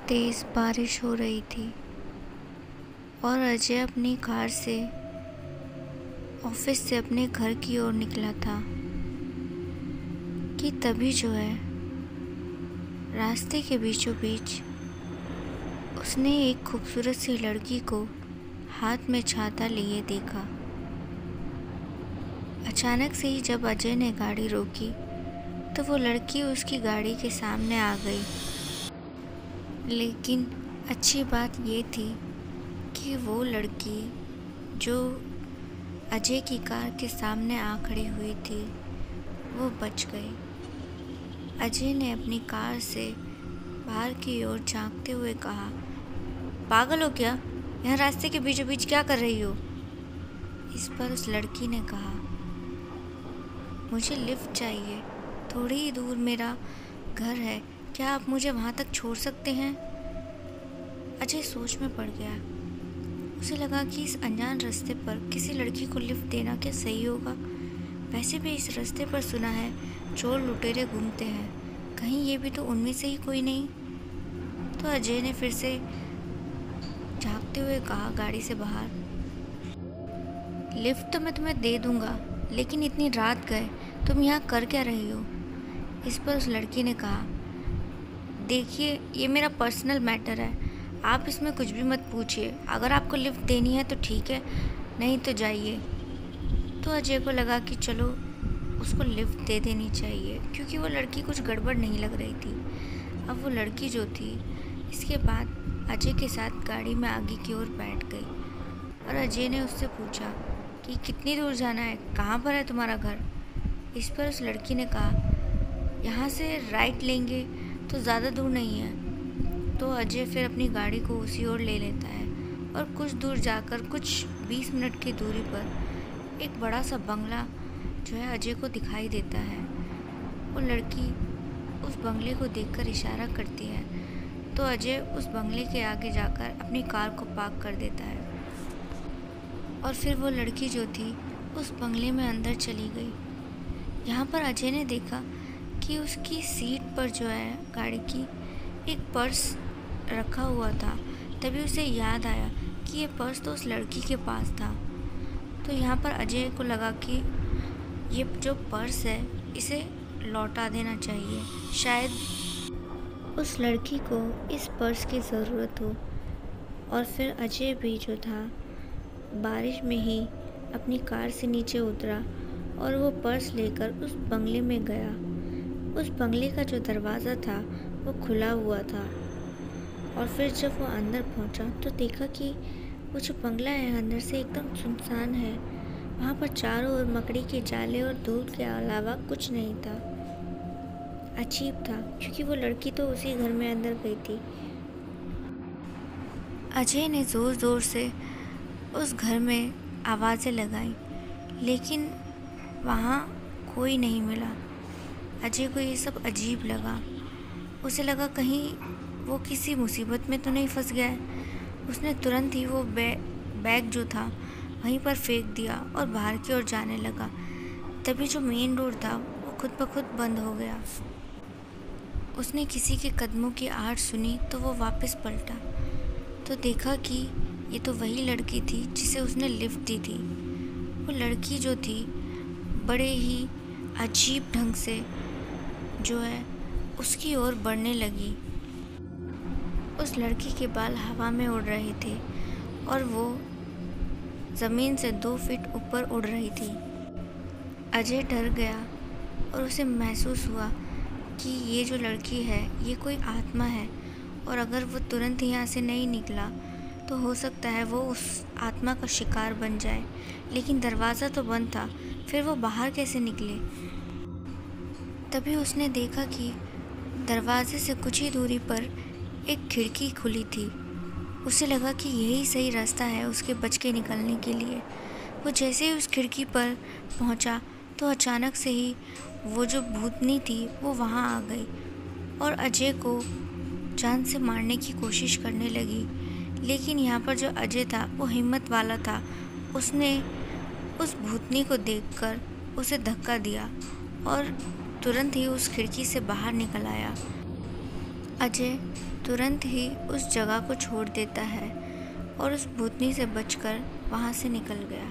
तेज़ बारिश हो रही थी और अजय अपनी कार से ऑफिस से अपने घर की ओर निकला था कि तभी रास्ते के बीचों बीच उसने एक खूबसूरत सी लड़की को हाथ में छाता लिए देखा। अचानक से ही जब अजय ने गाड़ी रोकी तो वो लड़की उसकी गाड़ी के सामने आ गई। लेकिन अच्छी बात ये थी कि वो लड़की जो अजय की कार के सामने आ खड़ी हुई थी वो बच गई। अजय ने अपनी कार से बाहर की ओर झांकते हुए कहा, पागल हो क्या? यहाँ रास्ते के बीचों बीच क्या कर रही हो? इस पर उस लड़की ने कहा, मुझे लिफ्ट चाहिए, थोड़ी ही दूर मेरा घर है, क्या आप मुझे वहाँ तक छोड़ सकते हैं? अजय सोच में पड़ गया। उसे लगा कि इस अनजान रास्ते पर किसी लड़की को लिफ्ट देना क्या सही होगा। वैसे भी इस रास्ते पर सुना है चोर लुटेरे घूमते हैं, कहीं ये भी तो उनमें से ही कोई नहीं। तो अजय ने फिर से झांकते हुए कहा गाड़ी से बाहर, लिफ्ट तो मैं तुम्हें दे दूंगा, लेकिन इतनी रात गए तुम यहाँ कर क्या रही हो? इस पर उस लड़की ने कहा, देखिए ये मेरा पर्सनल मैटर है, आप इसमें कुछ भी मत पूछिए। अगर आपको लिफ्ट देनी है तो ठीक है, नहीं तो जाइए। तो अजय को लगा कि चलो उसको लिफ्ट दे देनी चाहिए, क्योंकि वो लड़की कुछ गड़बड़ नहीं लग रही थी। अब वो लड़की जो थी इसके बाद अजय के साथ गाड़ी में आगे की ओर बैठ गई और अजय ने उससे पूछा कि कितनी दूर जाना है, कहाँ पर है तुम्हारा घर? इस पर उस लड़की ने कहा, यहाँ से राइट लेंगे तो ज़्यादा दूर नहीं है। तो अजय फिर अपनी गाड़ी को उसी ओर ले लेता है और कुछ दूर जाकर कुछ 20 मिनट की दूरी पर एक बड़ा सा बंगला जो है अजय को दिखाई देता है। वो लड़की उस बंगले को देखकर इशारा करती है तो अजय उस बंगले के आगे जाकर अपनी कार को पार्क कर देता है और फिर वो लड़की जो थी उस बंगले में अंदर चली गई। यहाँ पर अजय ने देखा कि उसकी सीट पर जो है गाड़ी की एक पर्स रखा हुआ था। तभी उसे याद आया कि ये पर्स तो उस लड़की के पास था। तो यहाँ पर अजय को लगा कि ये जो पर्स है इसे लौटा देना चाहिए, शायद उस लड़की को इस पर्स की ज़रूरत हो। और फिर अजय भी जो था बारिश में ही अपनी कार से नीचे उतरा और वो पर्स लेकर उस बंगले में गया। उस बंगले का जो दरवाज़ा था वो खुला हुआ था और फिर जब वो अंदर पहुंचा तो देखा कि वो जो बंगला है अंदर से एकदम सुनसान है। वहाँ पर चारों ओर मकड़ी के जाले और धूल के अलावा कुछ नहीं था। अजीब था, क्योंकि वो लड़की तो उसी घर में अंदर गई थी। अजय ने ज़ोर ज़ोर से उस घर में आवाज़ें लगाई, लेकिन वहाँ कोई नहीं मिला। अजय को ये सब अजीब लगा। उसे लगा कहीं वो किसी मुसीबत में तो नहीं फंस गया है। उसने तुरंत ही वो बैग जो था वहीं पर फेंक दिया और बाहर की ओर जाने लगा। तभी जो मेन रोड था वो खुद ब खुद बंद हो गया। उसने किसी के कदमों की आहट सुनी तो वो वापस पलटा तो देखा कि ये तो वही लड़की थी जिसे उसने लिफ्ट दी थी। वो लड़की जो थी बड़े ही अजीब ढंग से जो है उसकी ओर बढ़ने लगी। उस लड़की के बाल हवा में उड़ रहे थे और वो ज़मीन से 2 फीट ऊपर उड़ रही थी। अजय डर गया और उसे महसूस हुआ कि ये जो लड़की है ये कोई आत्मा है और अगर वो तुरंत यहाँ से नहीं निकला तो हो सकता है वो उस आत्मा का शिकार बन जाए। लेकिन दरवाज़ा तो बंद था, फिर वो बाहर कैसे निकले? तभी उसने देखा कि दरवाजे से कुछ ही दूरी पर एक खिड़की खुली थी। उसे लगा कि यही सही रास्ता है उसके बच के निकलने के लिए। वो जैसे ही उस खिड़की पर पहुंचा तो अचानक से ही वो जो भूतनी थी वो वहां आ गई और अजय को जान से मारने की कोशिश करने लगी। लेकिन यहाँ पर जो अजय था वो हिम्मत वाला था। उसने उस भूतनी को देखकर उसे धक्का दिया और तुरंत ही उस खिड़की से बाहर निकल आया। अजय तुरंत ही उस जगह को छोड़ देता है और उस भूतनी से बचकर वहाँ से निकल गया।